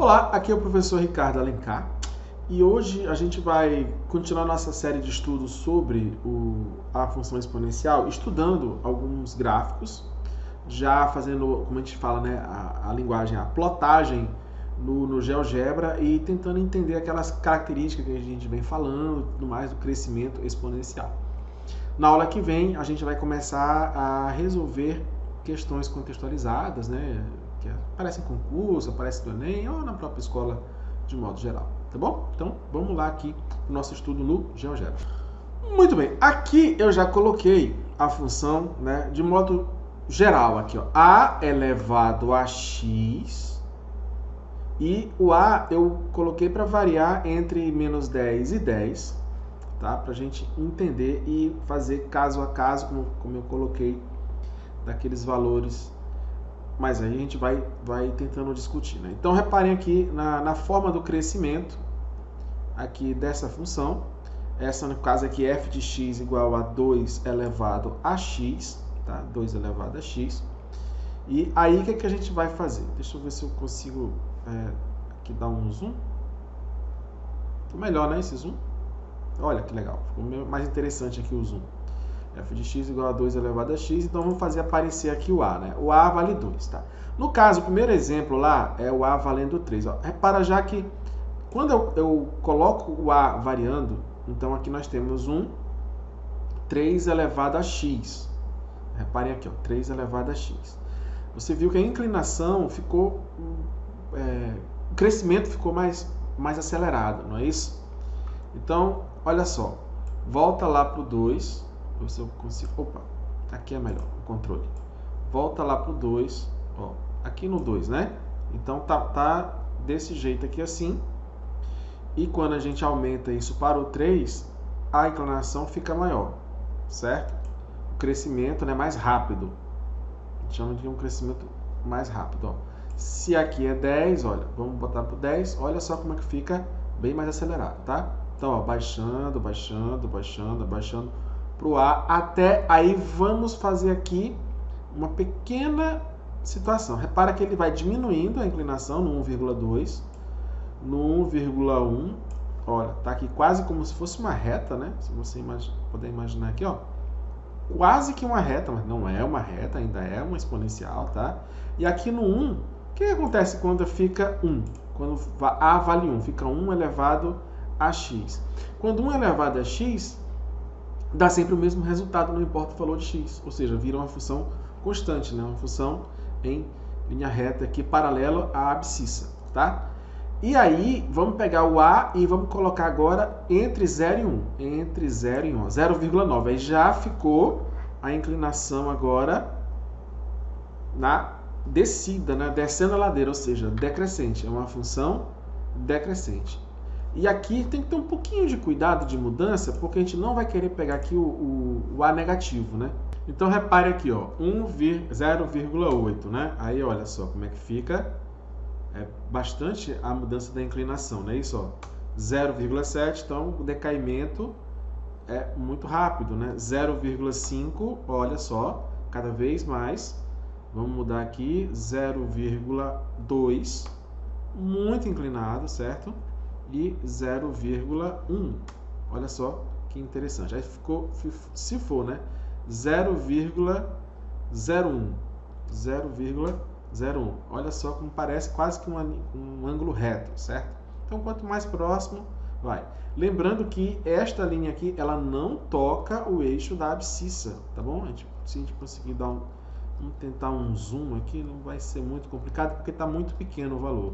Olá, aqui é o professor Ricardo Alencar e hoje a gente vai continuar nossa série de estudos sobre a função exponencial, estudando alguns gráficos, já fazendo, como a gente fala, né, a linguagem, a plotagem no GeoGebra e tentando entender aquelas características que a gente vem falando, tudo mais do crescimento exponencial. Na aula que vem a gente vai começar a resolver questões contextualizadas, né, que aparecem em concurso, aparecem no Enem ou na própria escola de modo geral, tá bom? Então vamos lá aqui no nosso estudo no GeoGebra. Muito bem, aqui eu já coloquei a função, né, de modo geral aqui, ó, a elevado a x, e o a eu coloquei para variar entre menos 10 e 10, tá? Para a gente entender e fazer caso a caso, como eu coloquei, daqueles valores, mas aí a gente vai tentando discutir, né? Então reparem aqui na forma do crescimento aqui dessa função. Essa, no caso aqui, f de x igual a 2 elevado a x, tá? 2 elevado a x. E aí, o que é que a gente vai fazer? Deixa eu ver se eu consigo aqui dar um zoom. Ficou melhor, né, esse zoom? Olha que legal, ficou mais interessante aqui o zoom. F de x igual a 2 elevado a x, então vamos fazer aparecer aqui o a, né? O a vale 2, tá? No caso, o primeiro exemplo lá é o a valendo 3. Ó. Repara já que quando eu coloco o a variando, então aqui nós temos 3 elevado a x. Reparem aqui, ó, 3 elevado a x. Você viu que a inclinação ficou, o crescimento ficou mais acelerado, não é isso? Então, olha só, volta lá para o 2, ver se eu consigo, opa, aqui é melhor, o controle. Volta lá para o 2, ó, aqui no 2, né? Então tá desse jeito aqui assim, e quando a gente aumenta isso para o 3, a inclinação fica maior, certo? O crescimento, né, mais rápido. A gente chama de um crescimento mais rápido, ó. Se aqui é 10, olha, vamos botar para o 10, olha só como é que fica bem mais acelerado, tá? Então, ó, baixando, baixando, baixando, baixando para o A, até aí vamos fazer aqui uma pequena situação. Repara que ele vai diminuindo a inclinação no 1,2, no 1,1, olha, tá aqui quase como se fosse uma reta, né? Se você puder imaginar aqui, ó, quase que uma reta, mas não é uma reta, ainda é uma exponencial, tá? E aqui no 1, o que acontece quando fica 1? Quando a vale 1, fica 1 elevado a x. Quando 1 elevado a x, dá sempre o mesmo resultado, não importa o valor de x. Ou seja, vira uma função constante, né? Uma função em linha reta aqui, paralela à abscissa, tá? E aí, vamos pegar o a e vamos colocar agora entre 0 e 1. Entre 0 e 1, 0,9. Aí já ficou a inclinação agora na descida, né? Descendo a ladeira, ou seja, decrescente. É uma função decrescente. E aqui tem que ter um pouquinho de cuidado de mudança, porque a gente não vai querer pegar aqui o a negativo, né? Então, repare aqui, ó, 0,8, né? Aí, olha só como é que fica. É bastante a mudança da inclinação, não é isso? Ó, 0,7, então o decaimento é muito rápido, né? 0,5, olha só, cada vez mais. Vamos mudar aqui, 0,2, muito inclinado, certo? E 0,1, olha só que interessante. Aí ficou, se for, né? 0,01, 0,01. Olha só como parece quase que um ângulo reto, certo? Então, quanto mais próximo, vai. Lembrando que esta linha aqui, ela não toca o eixo da abscissa, tá bom? Se a gente conseguir dar vamos tentar um zoom aqui, não vai ser muito complicado, porque está muito pequeno o valor.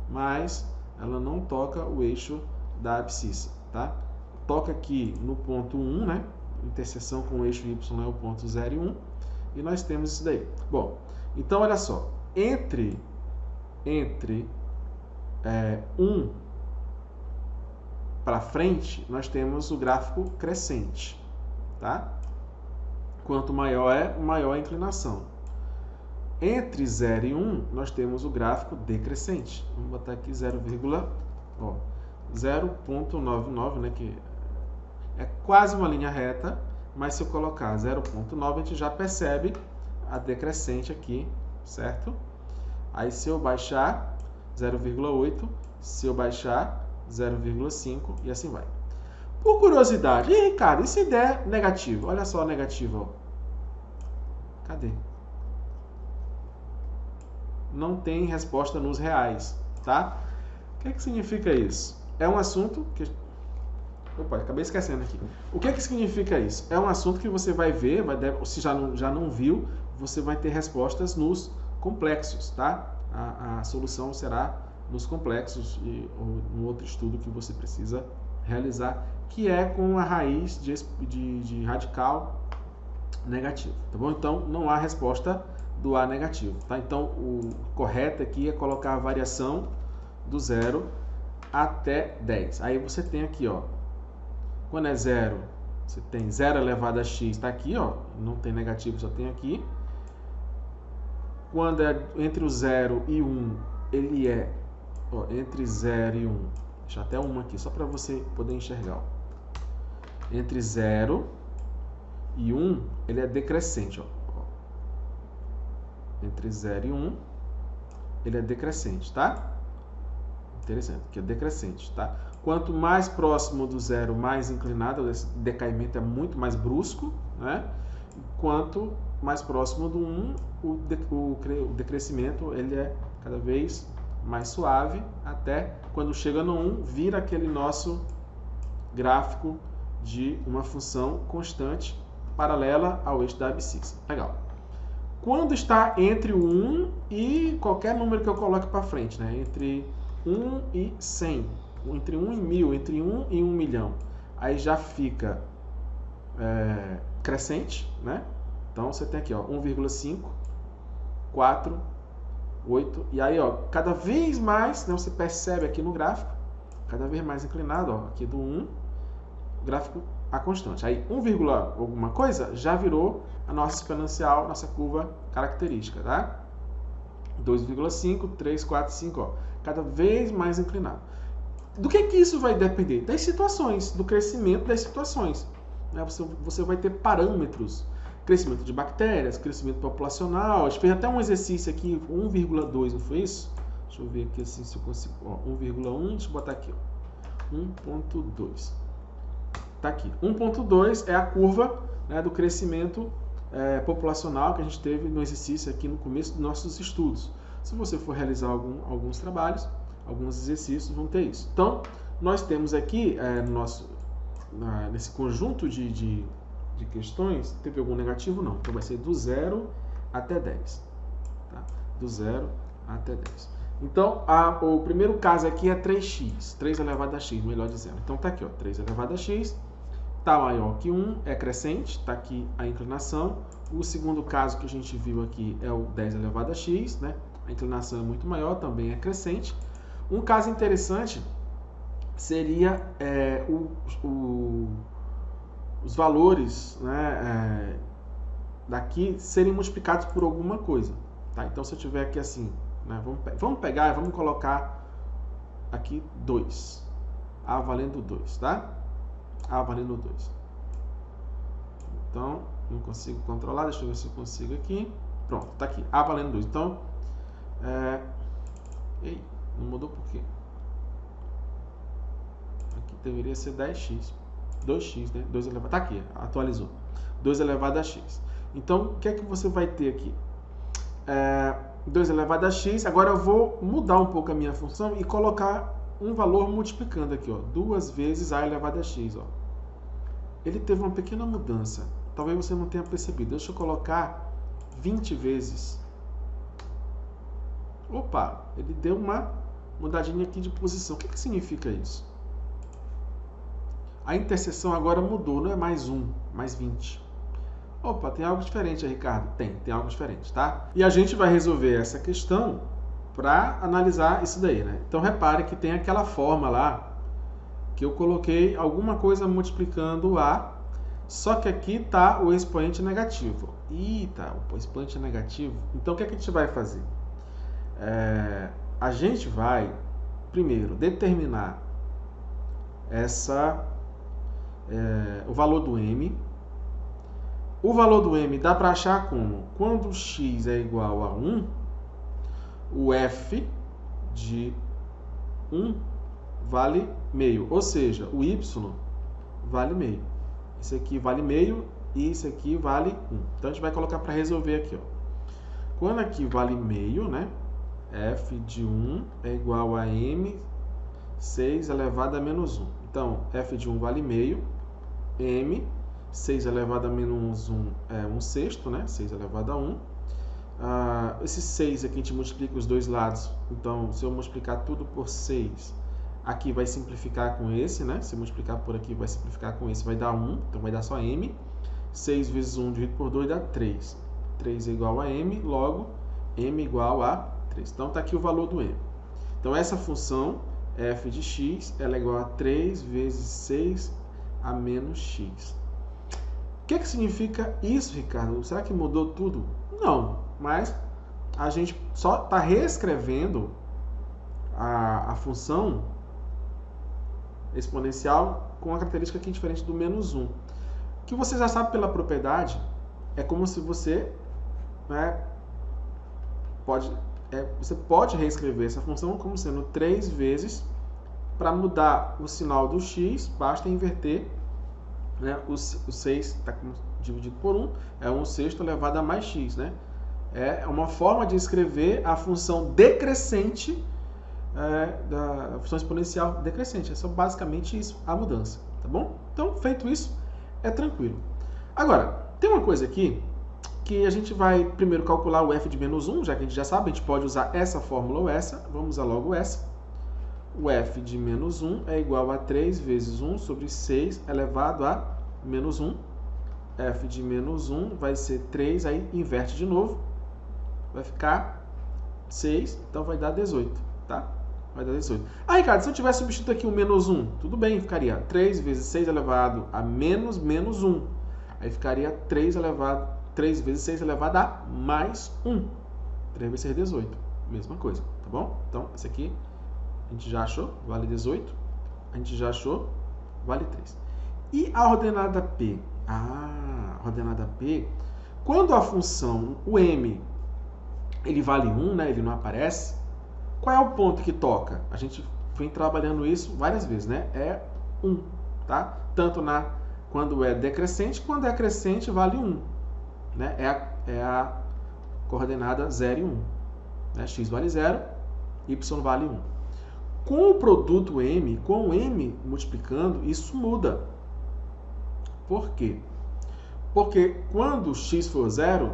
Mas ela não toca o eixo da abscissa, tá? Toca aqui no ponto 1, né? Interseção com o eixo y é o ponto 0 e 1. E nós temos isso daí. Bom, então olha só. Entre 1 para frente, nós temos o gráfico crescente, tá? Quanto maior maior a inclinação. Entre 0 e 1, nós temos o gráfico decrescente. Vamos botar aqui 0,99, né, que é quase uma linha reta, mas se eu colocar 0,9, a gente já percebe a decrescente aqui, certo? Aí se eu baixar, 0,8. Se eu baixar, 0,5 e assim vai. Por curiosidade, e Ricardo, e se der negativo? Olha só a negativa, ó. Cadê? Não tem resposta nos reais, tá? O que significa isso? É um assunto que... Opa, acabei esquecendo aqui. O que significa isso? É um assunto que você vai ver, se já não viu, você vai ter respostas nos complexos, tá? A solução será nos complexos ou no outro estudo que você precisa realizar, que é com a raiz de radical negativo, tá bom? Então, não há resposta do A negativo, tá? Então, o correto aqui é colocar a variação do 0 até 10. Aí você tem aqui, ó, quando é 0, você tem 0 elevado a x, tá aqui, ó, não tem negativo, só tem aqui. Quando é entre o 0 e 1, ele é, ó, entre 0 e 1, deixa até 1 aqui, só para você poder enxergar, ó. Entre 0 e 1, ele é decrescente, ó. Entre 0 e 1, ele é decrescente, tá? Interessante, que é decrescente, tá? Quanto mais próximo do 0, mais inclinado, esse decaimento é muito mais brusco, né? Quanto mais próximo do 1, o decrescimento ele é cada vez mais suave, até quando chega no 1, vira aquele nosso gráfico de uma função constante paralela ao eixo da abscissa. Legal. Quando está entre o 1 e qualquer número que eu coloque para frente, né? Entre 1 e 100, entre 1 e 1000, entre 1 e 1 milhão, aí já fica crescente, né? Então você tem aqui, ó, 1,5, 4, 8, e aí, ó, cada vez mais, né, você percebe aqui no gráfico, cada vez mais inclinado, ó, aqui do 1, gráfico a constante. Aí 1, alguma coisa já virou a nossa exponencial, nossa curva característica, tá? 2,5, 3, 4, 5, ó, cada vez mais inclinado. Do que isso vai depender? Das situações, do crescimento das situações. Né? Você vai ter parâmetros, crescimento de bactérias, crescimento populacional. A gente fez até um exercício aqui, 1,2, não foi isso? Deixa eu ver aqui assim, se eu consigo. 1,1, deixa eu botar aqui. 1,2. Tá aqui. 1,2 é a curva, né, do crescimento populacional que a gente teve no exercício aqui no começo dos nossos estudos. Se você for realizar alguns trabalhos, alguns exercícios vão ter isso. Então, nós temos aqui nesse conjunto de questões, teve algum negativo? Não. Então, vai ser do 0 até 10. Tá? Do 0 até 10. Então, o primeiro caso aqui é 3x, 3 elevado a x, melhor dizendo. Então, tá aqui, ó, 3 elevado a x, tá maior que 1, é crescente, tá aqui a inclinação. O segundo caso que a gente viu aqui é o 10 elevado a x, né? A inclinação é muito maior, também é crescente. Um caso interessante seria os valores, né, daqui serem multiplicados por alguma coisa. Tá? Então, se eu tiver aqui assim, né, vamos pegar e vamos colocar aqui 2. A valendo 2, tá? A valendo 2. Então, não consigo controlar, deixa eu ver se eu consigo aqui. Pronto, tá aqui, A valendo 2. Então, ei, não mudou por quê? Aqui deveria ser 10x. 2x, né? 2 elevado... Tá aqui, atualizou. 2 elevado a x. Então, o que é que você vai ter aqui? 2 elevado a x. Agora eu vou mudar um pouco a minha função e colocar um valor multiplicando aqui, ó. 2 vezes a elevado a x, ó. Ele teve uma pequena mudança. Talvez você não tenha percebido. Deixa eu colocar 20 vezes. Opa, ele deu uma mudadinha aqui de posição. O que significa isso? A interseção agora mudou, não é mais 1, mais 20. Opa, tem algo diferente, Ricardo? Tem algo diferente, tá? E a gente vai resolver essa questão para analisar isso daí, né? Então, repare que tem aquela forma lá que eu coloquei alguma coisa multiplicando A, só que aqui está o expoente negativo. Tá, o expoente negativo. Então, o que a gente vai fazer? A gente vai, primeiro, determinar o valor do m. O valor do m dá para achar como? Quando x é igual a 1, o f de 1 vale meio, ou seja, o y vale meio. Esse aqui vale meio e esse aqui vale 1. Então, a gente vai colocar para resolver aqui, ó. Quando aqui vale meio, né? F de 1 é igual a m 6 elevado a menos 1. Então, f de 1 vale meio, m 6 elevado a menos 1 é 1 sexto, né? 6 elevado a 1. Esse 6 aqui a gente multiplica os dois lados. Então, se eu multiplicar tudo por 6, aqui vai simplificar com esse, né? Se eu multiplicar por aqui, vai simplificar com esse, vai dar 1. Então, vai dar só m. 6 vezes 1 dividido por 2 dá 3. 3 é igual a m, logo, m igual a 3. Então, está aqui o valor do m. Então, essa função, f de x, ela é igual a 3 vezes 6 a menos x. O que significa isso, Ricardo? Será que mudou tudo? Não, mas a gente só está reescrevendo a função exponencial com uma característica aqui diferente do menos 1. O que você já sabe pela propriedade é como se você, né, você pode reescrever essa função como sendo 3 vezes. Para mudar o sinal do x, basta inverter, né, o 6 está dividido por 1, é 1 sexto elevado a mais x. Né? É uma forma de escrever a função decrescente, da função exponencial decrescente. É só basicamente isso, a mudança. Tá bom? Então, feito isso, é tranquilo. Agora, tem uma coisa aqui que a gente vai primeiro calcular o f de menos 1, já que a gente já sabe, a gente pode usar essa fórmula ou essa. Vamos usar logo essa. O f de menos 1 é igual a 3 vezes 1 sobre 6 elevado a menos 1. F de menos 1 vai ser 3, aí inverte de novo. Vai ficar 6, então vai dar 18, tá? Vai dar 18. Ricardo, se eu tivesse substituído aqui o menos 1, tudo bem, ficaria 3 vezes 6 elevado a menos 1. Aí ficaria 3 vezes 6 elevado a mais 1. 3 vezes 6 é 18. Mesma coisa, tá bom? Então, esse aqui a gente já achou, vale 18. A gente já achou, vale 3. E a ordenada P? A ordenada P, quando a função, o m, ele vale 1, né, ele não aparece, qual é o ponto que toca? A gente vem trabalhando isso várias vezes, né? É 1, tá? Tanto quando é decrescente, quando é crescente, vale 1. Né? É a coordenada 0 e 1. Né? X vale 0, y vale 1. Com o produto m, com o m multiplicando, isso muda. Por quê? Porque quando x for 0,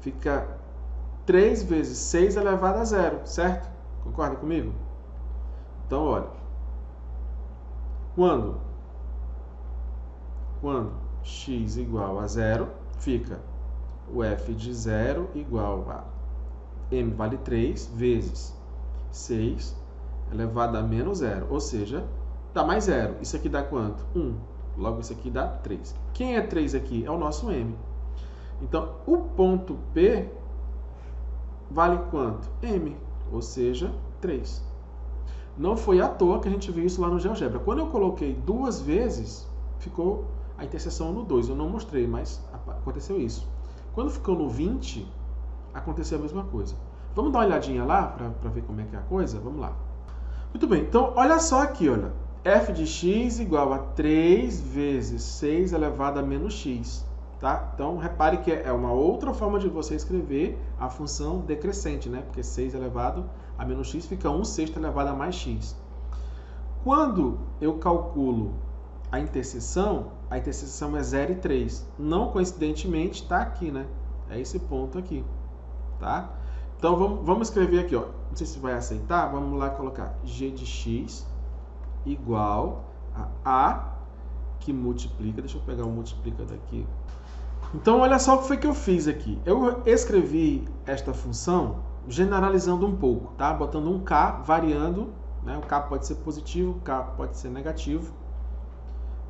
fica 3 vezes 6 elevado a 0, certo? Concorda comigo? Então, olha. Quando x igual a 0, fica o f de 0 igual a m vale 3 vezes 6 elevado a menos 0, ou seja, dá mais 0. Isso aqui dá quanto? 1. Logo, isso aqui dá 3. Quem é 3 aqui? É o nosso m. Então, o ponto P vale quanto? M, ou seja, 3. Não foi à toa que a gente viu isso lá no GeoGebra. Quando eu coloquei 2 vezes, ficou a interseção no 2. Eu não mostrei, mas aconteceu isso. Quando ficou no 20, aconteceu a mesma coisa. Vamos dar uma olhadinha lá para ver como é que é a coisa? Vamos lá. Muito bem, então olha só aqui, olha. F de x igual a 3 vezes 6 elevado a menos x. Tá? Então, repare que é uma outra forma de você escrever a função decrescente, né? Porque 6 elevado a menos x fica 1 sexto elevado a mais x. Quando eu calculo a interseção é 0 e 3. Não coincidentemente, está aqui, né? É esse ponto aqui, tá? Então, vamos escrever aqui, ó. Não sei se vai aceitar. Vamos lá colocar g de x igual a que multiplica. Deixa eu pegar o multiplica daqui. Então, olha só o que foi que eu fiz aqui. Eu escrevi esta função generalizando um pouco, tá? Botando um k, variando, né? O k pode ser positivo, o k pode ser negativo.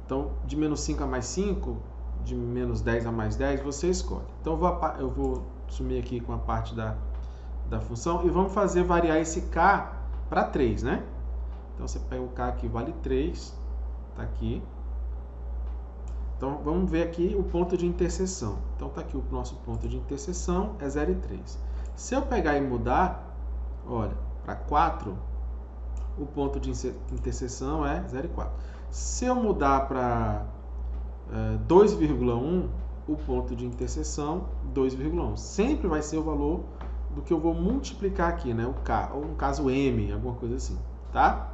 Então, de menos 5 a mais 5, de menos 10 a mais 10, você escolhe. Então, eu vou sumir aqui com a parte da função e vamos fazer variar esse k para 3, né? Então, você pega o k que vale 3, tá aqui. Então, vamos ver aqui o ponto de interseção. Então, está aqui o nosso ponto de interseção, é 0 e 3. Se eu pegar e mudar, olha, para 4, o ponto de interseção é 0,4. Se eu mudar para 2,1, o ponto de interseção 2,1. Sempre vai ser o valor do que eu vou multiplicar aqui, né? O K, ou no caso M, alguma coisa assim, tá?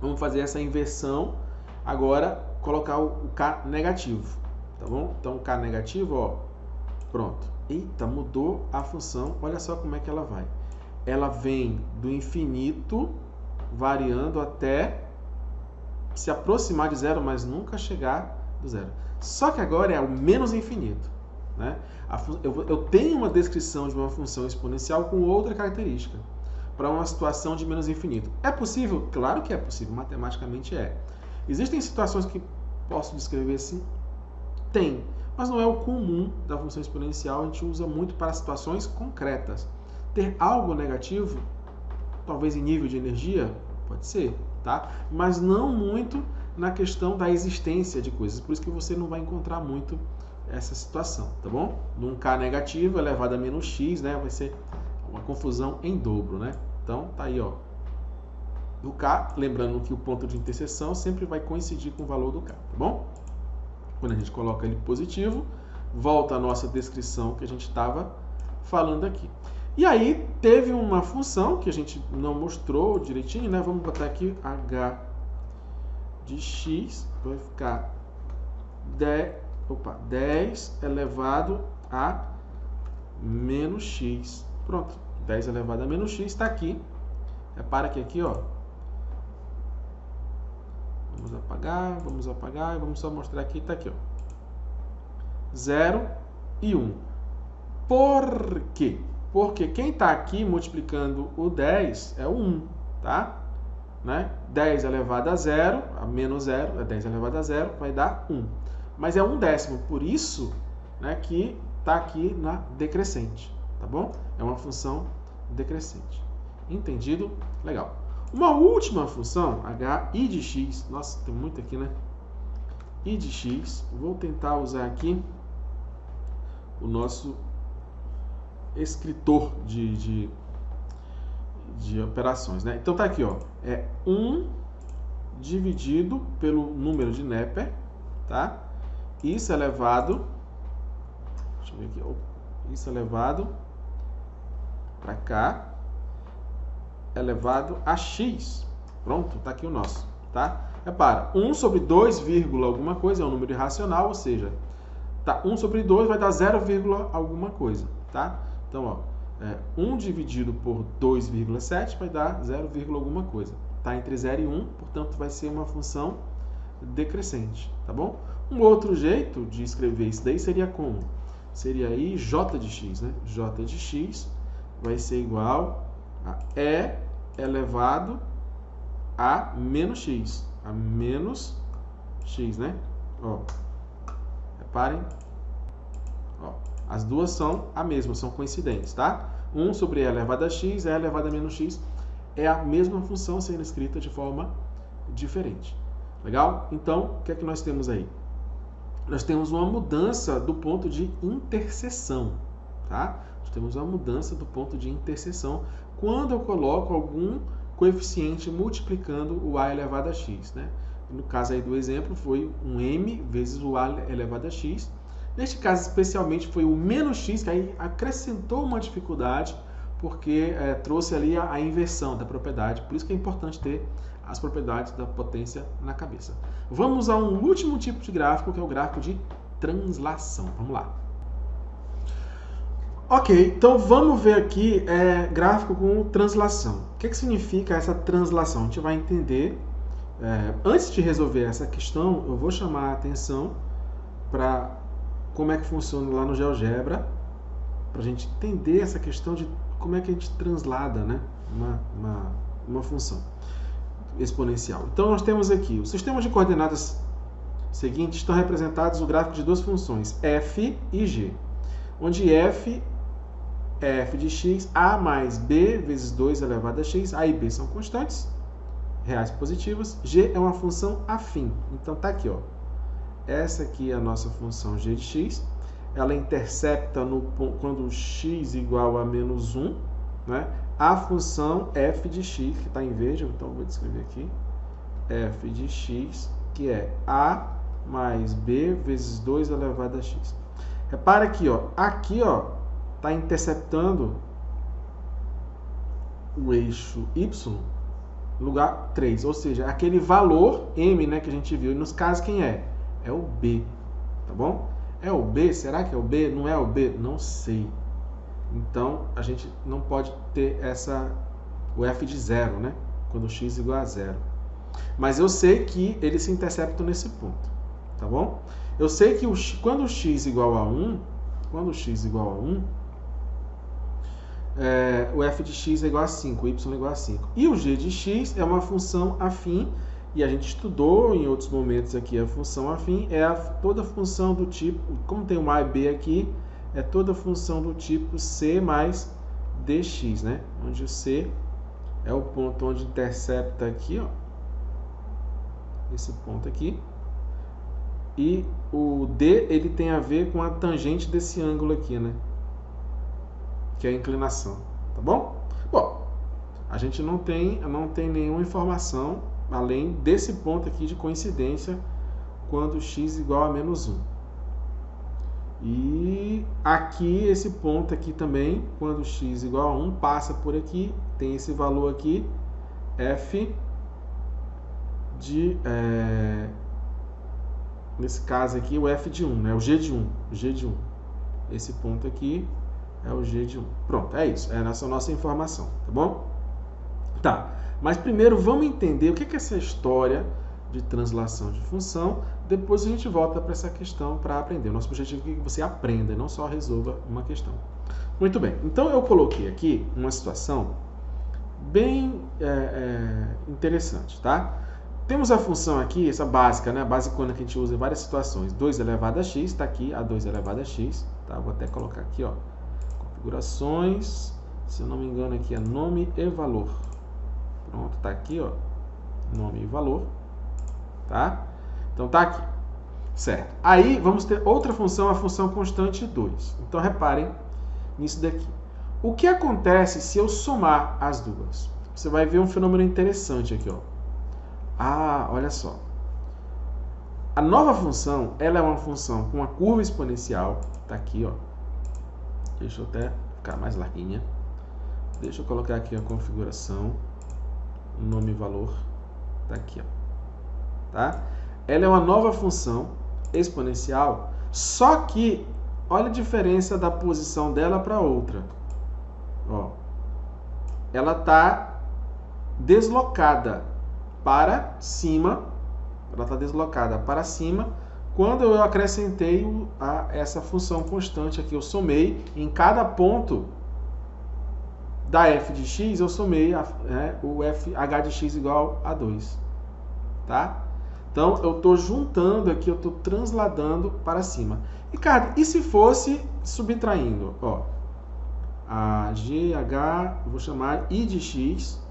Vamos fazer essa inversão, agora colocar o K negativo, tá bom? Então o K negativo, ó, pronto. Eita, mudou a função, olha só como é que ela vai. Ela vem do infinito, variando até se aproximar de zero, mas nunca chegar do zero. Só que agora é o menos infinito, né? Eu tenho uma descrição de uma função exponencial com outra característica, para uma situação de menos infinito. É possível? Claro que é possível, matematicamente é. Existem situações que posso descrever assim? Tem, mas não é o comum da função exponencial, a gente usa muito para situações concretas. Ter algo negativo, talvez em nível de energia, pode ser, tá? Mas não muito na questão da existência de coisas, por isso que você não vai encontrar muito essa situação, tá bom? Num K negativo elevado a menos x, né, vai ser uma confusão em dobro, né? Então, tá aí, ó. Do K, lembrando que o ponto de interseção sempre vai coincidir com o valor do K, tá bom? Quando a gente coloca ele positivo, volta a nossa descrição que a gente estava falando aqui. E aí, teve uma função que a gente não mostrou direitinho, né? Vamos botar aqui h de x, vai ficar 10 elevado a menos x. Pronto, 10 elevado a menos x está aqui. Repara que aqui, ó, vamos apagar, e vamos só mostrar aqui, está aqui, ó, 0 e 1. Por quê? Porque quem está aqui multiplicando o 10 é o 1, tá? Né? 10 elevado a 0, a menos 0, é 10 elevado a 0, vai dar 1. Mas é 1/10, por isso, né, que está aqui na decrescente, tá bom? É uma função decrescente. Entendido? Legal. Uma última função, i de x, nossa, tem muito aqui, né? I de x, vou tentar usar aqui o nosso escritor de operações, né? Então tá aqui, ó, é 1 dividido pelo número de Neper, tá? Isso elevado, deixa eu ver aqui, isso elevado para cá, elevado a x. Pronto, tá aqui o nosso, tá? Repara, 1 sobre 2, alguma coisa é um número irracional, ou seja, tá, 1 sobre 2 vai dar 0, alguma coisa, tá? Então, ó, 1 dividido por 2,7 vai dar 0, alguma coisa. Tá entre 0 e 1, portanto, vai ser uma função decrescente, tá bom? Um outro jeito de escrever isso daí seria como? Seria aí j de x, né? J de x vai ser igual a e elevado a menos x. A menos x, né? Ó, reparem. Ó, as duas são a mesma, são coincidentes, tá? 1 sobre e elevado a x, e elevado a menos x é a mesma função sendo escrita de forma diferente. Legal? Então, o que é que nós temos aí? Nós temos uma mudança do ponto de interseção, tá? Nós temos uma mudança do ponto de interseção quando eu coloco algum coeficiente multiplicando o a elevado a x, né? No caso aí do exemplo foi um m vezes o a elevado a x. Neste caso especialmente foi o menos x, que aí acrescentou uma dificuldade, porque trouxe ali a inversão da propriedade. Por isso que é importante ter as propriedades da potência na cabeça. Vamos a um último tipo de gráfico, que é o gráfico de translação. Vamos lá. Ok, então vamos ver aqui gráfico com translação. O que significa essa translação? A gente vai entender. Antes de resolver essa questão, eu vou chamar a atenção para como é que funciona lá no GeoGebra, para a gente entender essa questão de como é que a gente translada, né, uma função exponencial. Então nós temos aqui os sistemas de coordenadas seguintes estão representados no gráfico de duas funções, f e g, onde f é f de x, a mais b vezes 2 elevado a x, a e b são constantes reais positivas, g é uma função afim. Então tá aqui, ó, essa aqui é a nossa função g de x, ela intercepta quando x igual a menos 1, né? a função f de x, que está em verde, então eu vou descrever aqui, f de x, que é a mais b vezes 2 elevado a x. Repara aqui, está interceptando o eixo y, lugar 3, ou seja, aquele valor m, né, que a gente viu. E nos casos, quem é? É o b, tá bom? É o b? Será que é o b? Não é o b? Não sei. Então, a gente não pode ter o f de 0, né? Quando x igual a 0. Mas eu sei que eles se interceptam nesse ponto, tá bom? Eu sei que quando x igual a 1, o f de x é igual a 5, o y é igual a 5. E o g de x é uma função afim, e a gente estudou em outros momentos aqui a função afim, toda função do tipo, como tem um a e b aqui, é toda função do tipo c mais dx, né? Onde o c é o ponto onde intercepta aqui, esse ponto aqui. E o d, ele tem a ver com a tangente desse ângulo aqui, né? Que é a inclinação, tá bom? Bom, a gente não tem nenhuma informação além desse ponto aqui de coincidência quando x igual a menos 1. E aqui, esse ponto aqui também, quando x igual a 1, passa por aqui, tem esse valor aqui, f de... nesse caso aqui, o f de 1, né? O g de 1. Esse ponto aqui é o g de 1. Pronto, é isso. É essa nossa informação, tá bom? Tá, mas primeiro vamos entender o que é essa história de translação de função. Depois a gente volta para essa questão para aprender. O nosso objetivo é que você aprenda, não só resolva uma questão. Muito bem, então eu coloquei aqui uma situação bem interessante, tá? Temos a função aqui, essa básica, né? A basicona que a gente usa em várias situações. 2 elevado a x, está aqui a 2 elevado a x. Tá? Vou até colocar aqui, configurações, se eu não me engano aqui é nome e valor. Pronto, tá aqui, nome e valor, tá? Então tá aqui, certo? Aí vamos ter outra função, a função constante 2. Então reparem nisso daqui. O que acontece se eu somar as duas? Você vai ver um fenômeno interessante aqui, olha só. A nova função, ela é uma função com uma curva exponencial, tá aqui, Deixa eu até ficar mais larguinha. Deixa eu colocar aqui a configuração, nome e valor, tá aqui, tá? Ela é uma nova função exponencial, só que olha a diferença da posição dela para outra. Ela tá deslocada para cima, quando eu acrescentei essa função constante aqui, eu somei em cada ponto da f de x, eu somei o h de x igual a 2, tá? Então, eu estou juntando aqui, eu estou transladando para cima. Ricardo, e se fosse subtraindo? A gh, vou chamar i de x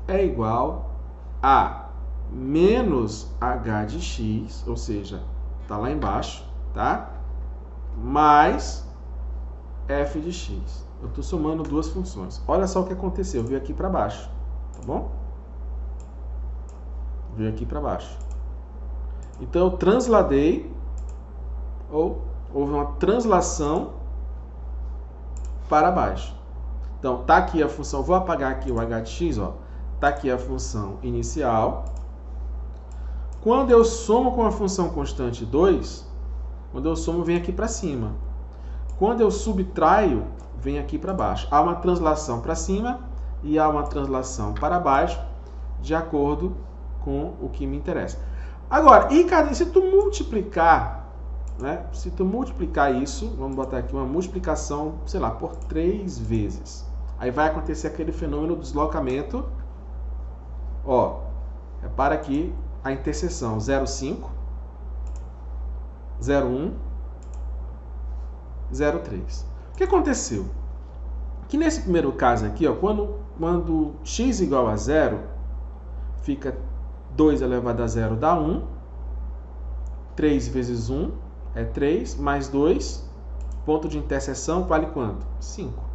é igual a menos h de x, ou seja, está lá embaixo, tá? Mais f de x. Eu estou somando duas funções. Olha só o que aconteceu. Veio aqui para baixo, tá bom? Veio aqui para baixo. Então, eu transladei, ou houve uma translação para baixo. Então, tá aqui a função, vou apagar aqui o h de x, tá aqui a função inicial. Quando eu somo com a função constante 2, quando eu somo, vem aqui para cima. Quando eu subtraio, vem aqui para baixo. Há uma translação para cima e há uma translação para baixo, de acordo com o que me interessa. Agora, Ricardo, se tu multiplicar, né? Se tu multiplicar isso, vamos botar aqui uma multiplicação, sei lá, por 3 vezes. Aí vai acontecer aquele fenômeno do deslocamento. Repara aqui a interseção 0,5, 0,1, 0,3. O que aconteceu? Que nesse primeiro caso aqui, quando x igual a 0, fica 2 elevado a 0 dá 1. 3 vezes 1 é 3, mais 2, ponto de interseção vale quanto? 5.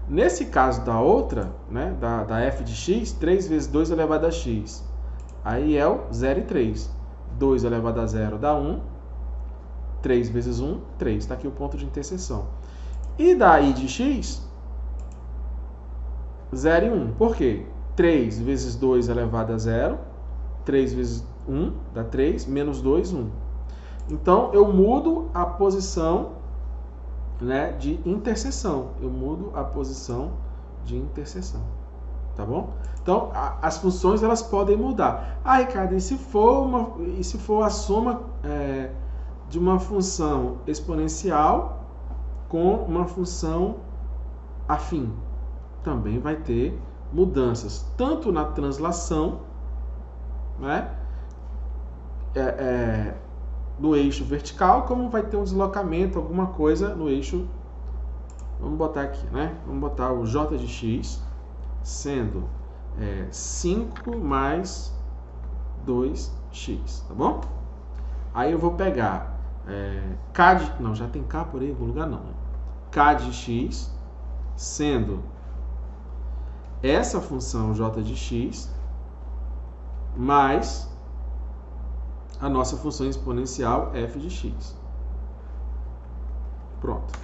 Nesse caso da outra, né, da f de x, 3 vezes 2 elevado a x. Aí é o 0 e 3. 2 elevado a 0 dá 1. 3 vezes 1, 3. Está aqui o ponto de interseção. E da i de x, 0 e 1. Por quê? 3 vezes 2 elevado a 0. 3 vezes 1 dá 3. Menos 2, 1. Então, eu mudo a posição, né, de interseção. Eu mudo a posição de interseção. Tá bom? Então, as funções elas podem mudar. Ah, Ricardo, e se for a soma de uma função exponencial com uma função afim? Também vai ter mudanças, tanto na translação, né, no eixo vertical, como vai ter um deslocamento, alguma coisa no eixo. Vamos botar aqui, né? Vamos botar o j de x sendo 5 mais 2x, tá bom? Aí eu vou pegar k de... Não, já tem k por aí em algum lugar, não. K de x sendo essa função j de x mais a nossa função exponencial f de x. Pronto.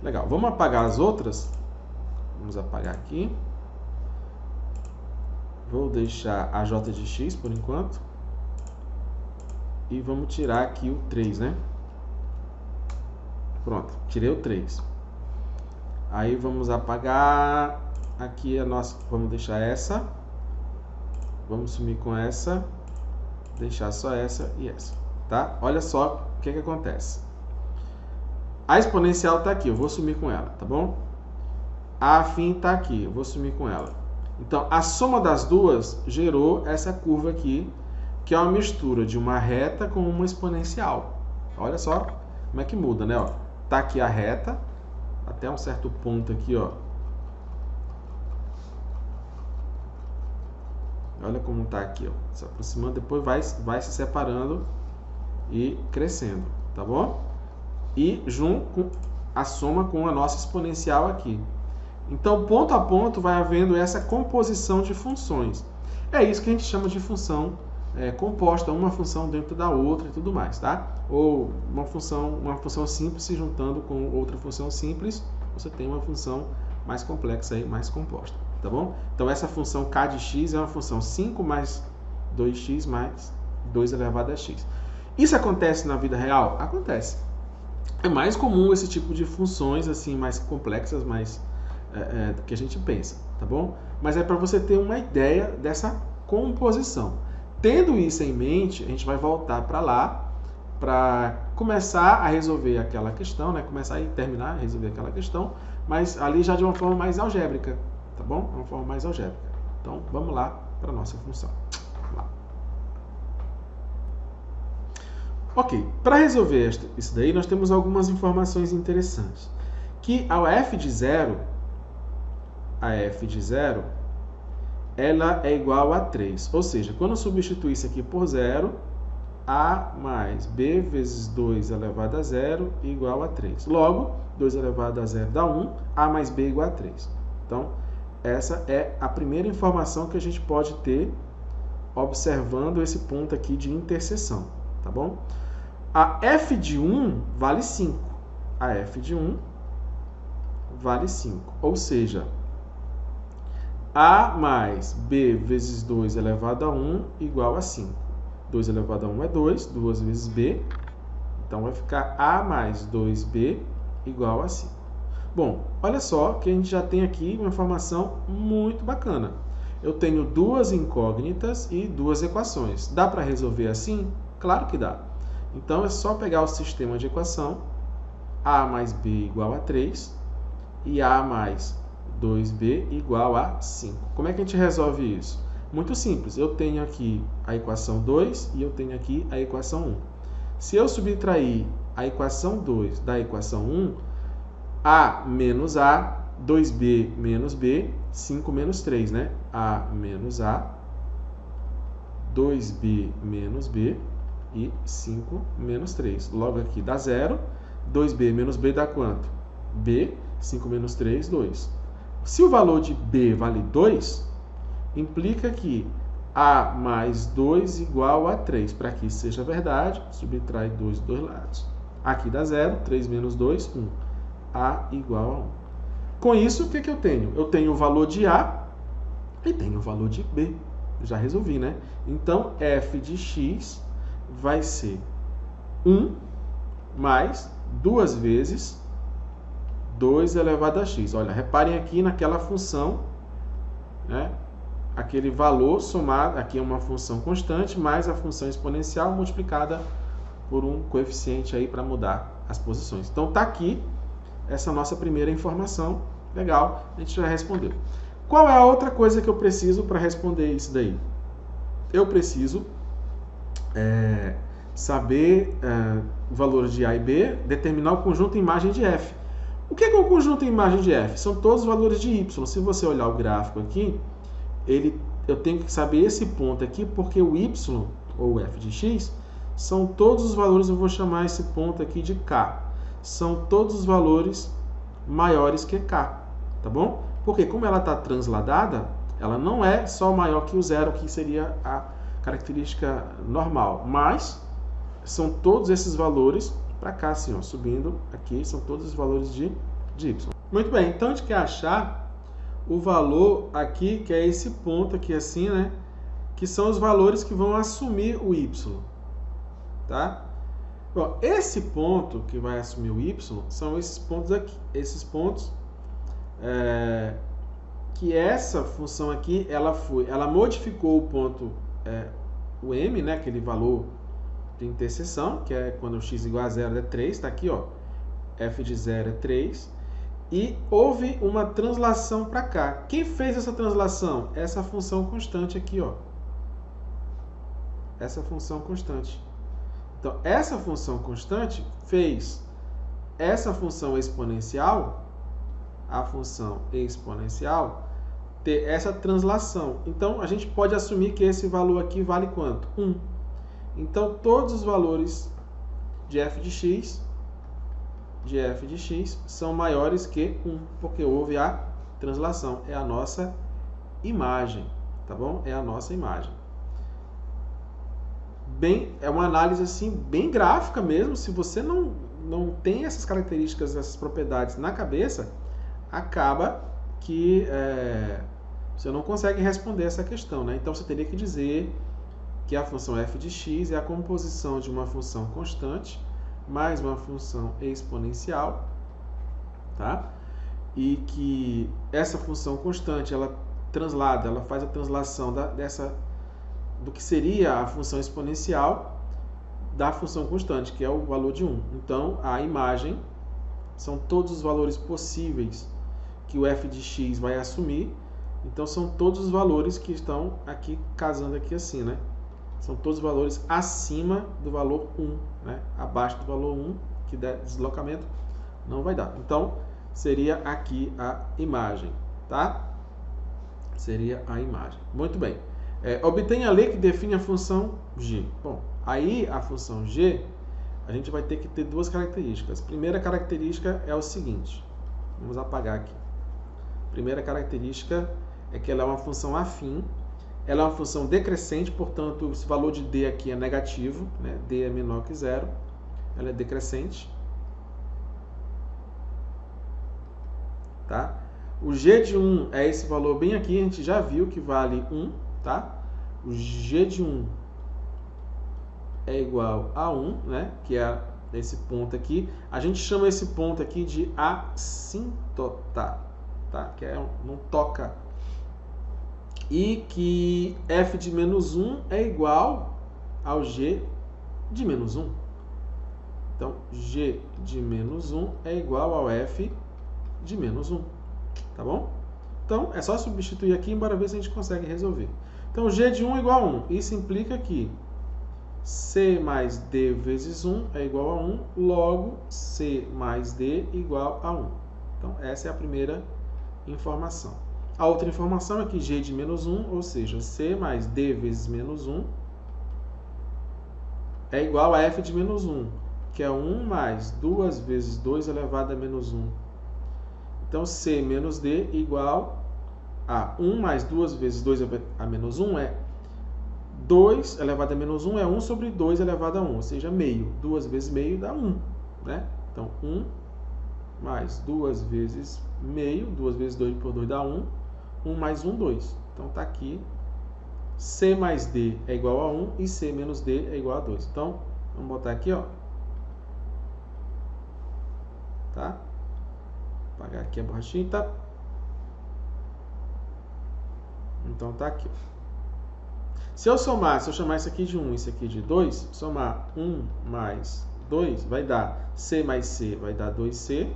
Legal. Vamos apagar as outras. Vamos apagar aqui. Vou deixar a j de x por enquanto. E vamos tirar aqui o 3, né? Pronto. Tirei o 3. Aí vamos apagar aqui a nossa... Vamos deixar essa. Vamos sumir com essa. Deixar só essa e essa, tá? Olha só o que acontece. A exponencial está aqui, eu vou sumir com ela, tá bom? A afim está aqui, eu vou sumir com ela. Então, a soma das duas gerou essa curva aqui, que é uma mistura de uma reta com uma exponencial. Olha só como é que muda, né? Ó, tá aqui a reta, até um certo ponto aqui, ó. Olha como está aqui, ó, se aproximando, depois vai se separando e crescendo, tá bom? E junto com a soma com a nossa exponencial aqui. Então, ponto a ponto vai havendo essa composição de funções. É isso que a gente chama de função composta, uma função dentro da outra e tudo mais, tá? Ou uma função simples se juntando com outra função simples, você tem uma função mais complexa aí, mais composta. Tá bom? Então, essa função k de x é uma função 5 mais 2x mais 2 elevado a x. Isso acontece na vida real? Acontece. É mais comum esse tipo de funções assim mais complexas, mais do que a gente pensa, tá bom? Mas é para você ter uma ideia dessa composição. Tendo isso em mente, a gente vai voltar para lá para começar a resolver aquela questão, né? Começar e terminar a resolver aquela questão, mas ali já de uma forma mais algébrica. Tá bom? Uma forma mais algébrica. Então, vamos lá para a nossa função. Vamos lá. Ok, para resolver isso daí, nós temos algumas informações interessantes. Que a f de 0, ela é igual a 3. Ou seja, quando eu substituir isso aqui por 0, a mais b vezes 2 elevado a 0 igual a 3. Logo, 2 elevado a 0 dá 1, a mais b igual a 3. Então, essa é a primeira informação que a gente pode ter observando esse ponto aqui de interseção, tá bom? A f de 1 vale 5. A f de 1 vale 5. Ou seja, a mais b vezes 2 elevado a 1 igual a 5. 2 elevado a 1 é 2, 2 vezes b. Então, vai ficar a mais 2b igual a 5. Bom, olha só que a gente já tem aqui uma informação muito bacana. Eu tenho duas incógnitas e duas equações. Dá para resolver assim? Claro que dá. Então, é só pegar o sistema de equação, a mais b igual a 3 e a mais 2b igual a 5. Como é que a gente resolve isso? Muito simples. Eu tenho aqui a equação 2 e eu tenho aqui a equação 1. Se eu subtrair a equação 2 da equação 1, a menos a, 2b menos b, 5 menos 3, né? A menos a, 2b menos b e 5 menos 3. Logo aqui dá 0. 2b menos b dá quanto? B, 5 menos 3, 2. Se o valor de B vale 2, implica que A mais 2 igual a 3. Para que isso seja verdade, subtrai 2 dos dois lados. Aqui dá 0, 3 menos 2, 1. A igual a 1. Com isso, o que eu tenho? Eu tenho o valor de A e tenho o valor de B. Já resolvi, né? Então, f de x vai ser 1 mais 2 vezes 2 elevado a x. Olha, reparem aqui naquela função, né? Aquele valor somado, aqui é uma função constante, mais a função exponencial multiplicada por um coeficiente aí para mudar as posições. Então, tá aqui essa nossa primeira informação. Legal, a gente já respondeu. Qual é a outra coisa que eu preciso para responder isso daí? Eu preciso saber valores de A e B, determinar o conjunto imagem de F. O que é o conjunto imagem de F? São todos os valores de Y. Se você olhar o gráfico aqui, eu tenho que saber esse ponto aqui, porque o Y, ou f de x, são todos os valores, eu vou chamar esse ponto aqui de K. São todos os valores maiores que K, tá bom? Porque como ela está transladada, ela não é só maior que o zero, que seria a característica normal, mas são todos esses valores para cá, assim, ó, subindo aqui, são todos os valores de y. Muito bem, então a gente quer achar o valor aqui, que é esse ponto aqui assim, né? Que são os valores que vão assumir o y, tá? Bom, esse ponto que vai assumir o y são esses pontos aqui, esses pontos que essa função aqui, ela modificou o ponto, o m, né? Aquele valor de interseção, que é quando o x igual a 0 é 3, tá aqui, ó, f de 0 é 3, e houve uma translação para cá. Quem fez essa translação? Essa função constante aqui, ó. Essa função constante. Então, essa função constante fez essa função exponencial, a função exponencial, ter essa translação. Então, a gente pode assumir que esse valor aqui vale quanto? 1. Então, todos os valores de f de x são maiores que 1, porque houve a translação. É a nossa imagem, tá bom? É a nossa imagem. É uma análise assim, bem gráfica mesmo. Se você não tem essas características, essas propriedades na cabeça, acaba que você não consegue responder essa questão, né? Então, você teria que dizer que a função f de x é a composição de uma função constante mais uma função exponencial, tá? E que essa função constante, ela faz a translação do que seria a função exponencial da função constante, que é o valor de 1. Então, a imagem são todos os valores possíveis que o f de x vai assumir. Então, são todos os valores que estão aqui, casando aqui assim, né? São todos os valores acima do valor 1, né? Abaixo do valor 1, que der deslocamento, não vai dar. Então, seria aqui a imagem, tá? Seria a imagem. Muito bem. Obtenha a lei que define a função g. Bom, aí a função g, a gente vai ter que ter duas características. A primeira característica é o seguinte. Vamos apagar aqui. A primeira característica é que ela é uma função afim. Ela é uma função decrescente, portanto, esse valor de d aqui é negativo, né? D é menor que 0, ela é decrescente. Tá? O g de 1 é esse valor bem aqui, a gente já viu que vale 1, tá? O g de 1 é igual a 1, né? Que é esse ponto aqui. A gente chama esse ponto aqui de assíntota, tá? Que não toca. E que f de menos 1 é igual ao g de menos 1. Então, g de menos 1 é igual ao f de menos 1. Tá bom? Então, é só substituir aqui, embora ver se a gente consegue resolver. Então, g de 1 é igual a 1. Isso implica que c mais d vezes 1 é igual a 1, logo c mais d igual a 1. Então, essa é a primeira informação. A outra informação é que g de menos 1, ou seja, c mais d vezes menos 1, é igual a f de menos 1, que é 1 mais 2 vezes 2 elevado a menos 1, Então, C menos D igual a 1 mais 2 vezes 2 a menos 1 é 2 elevado a menos 1 é 1 sobre 2 elevado a 1, ou seja, meio. 2 vezes meio dá 1, né? Então, 1 mais 2 vezes meio, 2 vezes 2 por 2 dá 1, 1 mais 1, 2. Então, está aqui, C mais D é igual a 1 e C menos D é igual a 2. Então, vamos botar aqui, ó. Tá? Vou apagar aqui a borrachinha, tá? Então, tá aqui, ó. Se eu chamar isso aqui de 1 e isso aqui de 2, somar 1 mais 2 vai dar C mais C, vai dar 2C.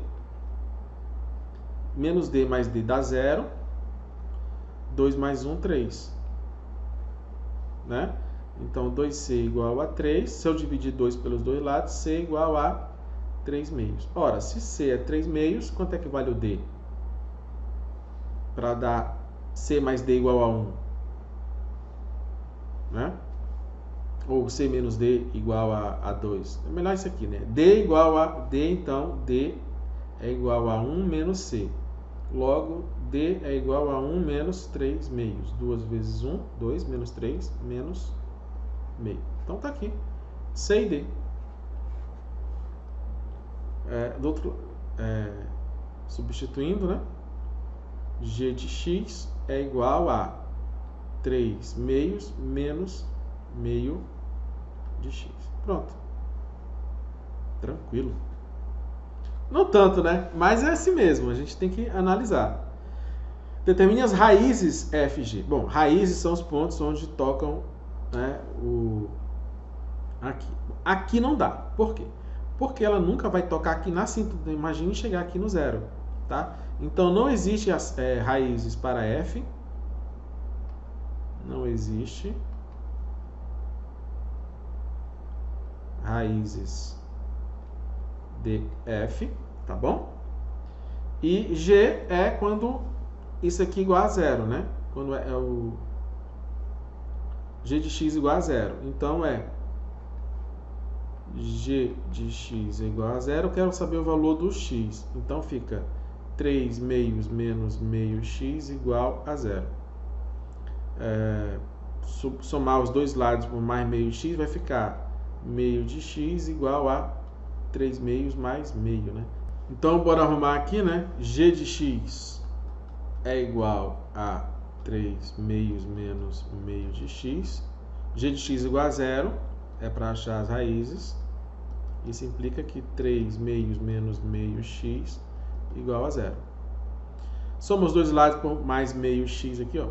Menos D mais D dá 0. 2 mais 1, 3. Né? Então, 2C igual a 3. Se eu dividir 2 pelos dois lados, C igual a 3 meios. Ora, se C é 3 meios, quanto é que vale o D? Para dar C mais D igual a 1. Né? Ou C menos D igual a 2. É melhor isso aqui, né? D igual a D, então D é igual a 1 menos C. Logo, D é igual a 1 menos 3 meios. 2 vezes 1, 2 menos 3 menos meio. Então tá aqui. C e D. Substituindo, né? G de X é igual a 3 meios menos meio de X. Pronto. Tranquilo. Não tanto, né? Mas é assim mesmo. A gente tem que analisar. Determine as raízes F e G. Bom, raízes são os pontos onde tocam, né, aqui. Aqui não dá. Por quê? Porque ela nunca vai tocar aqui na síntese. Imagine chegar aqui no zero. Tá? Então, não existe as raízes para F. Não existe raízes de F, tá bom? E G é quando isso aqui igual a zero, né? Quando é o G de X igual a zero. Então, G de X é igual a zero. Eu quero saber o valor do X. Então, fica 3 meios menos meio X igual a zero. Somar os dois lados por mais meio X vai ficar meio de X igual a 3 meios mais meio, né? Então, bora arrumar aqui, né? G de X é igual a 3 meios menos meio de X. G de X igual a zero. É para achar as raízes. Isso implica que 3 meios menos meio X igual a zero. Soma os dois lados por mais meio X aqui, ó.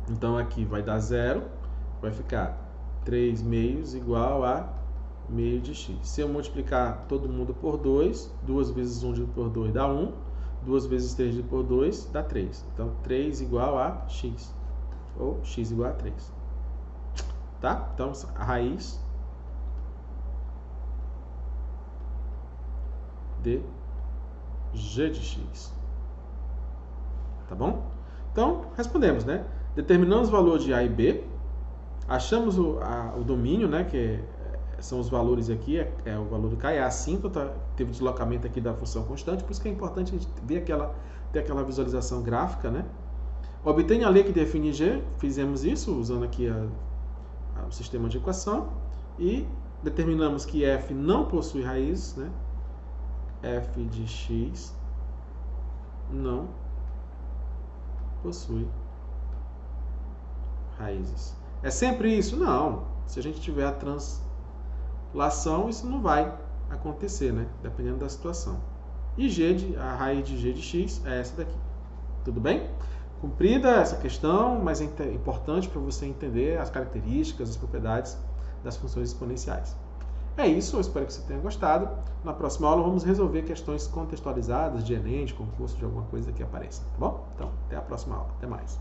Então, aqui vai dar zero. Vai ficar 3 meios igual a meio de X. Se eu multiplicar todo mundo por 2, 2 vezes 1 dividido por 2 dá 1. 2 vezes 3 dividido por 2 dá 3. Então, 3 igual a X. Ou X igual a 3. Tá? Então, a raiz de G de X. Tá bom? Então, respondemos, né? Determinamos o valor de A e B. Achamos o domínio, né? Que são os valores aqui, é o valor do K, é a assíntota, teve deslocamento aqui da função constante, por isso que é importante a gente ver ter aquela visualização gráfica, né? Obtenha a lei que define G, fizemos isso usando aqui o sistema de equação, e determinamos que F não possui raízes, né? F de X não possui raízes. É sempre isso? Não. Se a gente tiver a translação, isso não vai acontecer, né? Dependendo da situação. E a raiz de G de X é essa daqui. Tudo bem? Cumprida essa questão, mas é importante para você entender as características, as propriedades das funções exponenciais. É isso, eu espero que você tenha gostado. Na próxima aula vamos resolver questões contextualizadas de Enem, de concurso, de alguma coisa que apareça, tá bom? Então, até a próxima aula. Até mais.